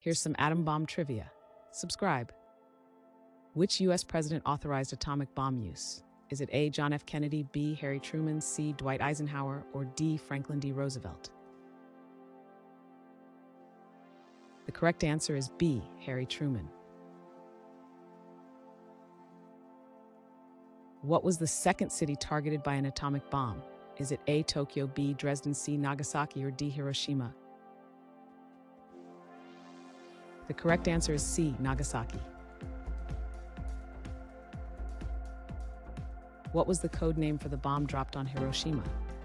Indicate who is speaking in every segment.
Speaker 1: Here's some atom bomb trivia. Subscribe. Which U.S. president authorized atomic bomb use? Is it A. John F. Kennedy, B. Harry Truman, C. Dwight Eisenhower, or D. Franklin D. Roosevelt? The correct answer is B. Harry Truman. What was the second city targeted by an atomic bomb? Is it A. Tokyo, B. Dresden, C. Nagasaki, or D. Hiroshima? The correct answer is C. Nagasaki. What was the code name for the bomb dropped on Hiroshima?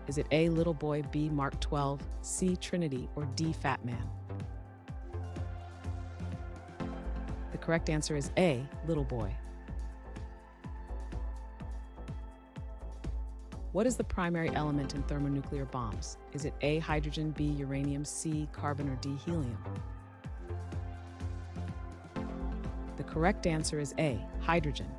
Speaker 1: Is it A. Little Boy, B. Mark 12, C. Trinity, or D. Fat Man? The correct answer is A. Little Boy. What is the primary element in thermonuclear bombs? Is it A. hydrogen, B. uranium, C. carbon, or D. helium? The correct answer is A. hydrogen.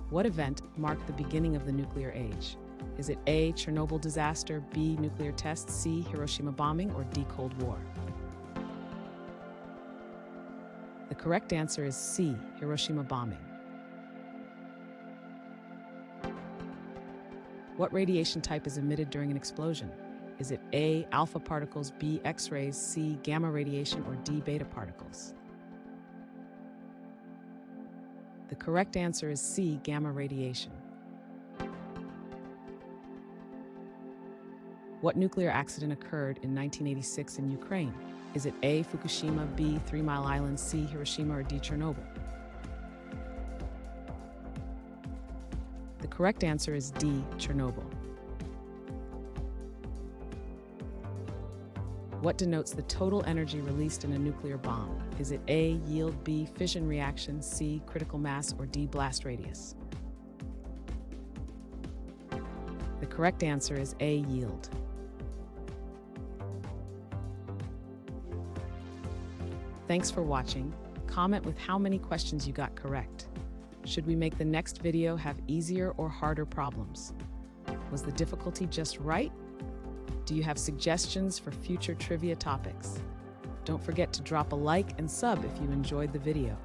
Speaker 1: What event marked the beginning of the nuclear age? Is it A. Chernobyl disaster, B. nuclear tests, C. Hiroshima bombing, or D. Cold War? The correct answer is C. Hiroshima bombing. What radiation type is emitted during an explosion? Is it A. alpha particles, B. X-rays, C. gamma radiation, or D. beta particles? The correct answer is C. gamma radiation. What nuclear accident occurred in 1986 in Ukraine? Is it A. Fukushima, B. 3 Mile Island, C. Hiroshima, or D. Chernobyl? The correct answer is D. Chernobyl. What denotes the total energy released in a nuclear bomb? Is it A. yield, B. fission reaction, C. critical mass, or D. blast radius? The correct answer is A. yield. Thanks for watching. Comment with how many questions you got correct. Should we make the next video have easier or harder problems? Was the difficulty just right? Do you have suggestions for future trivia topics? Don't forget to drop a like and sub if you enjoyed the video.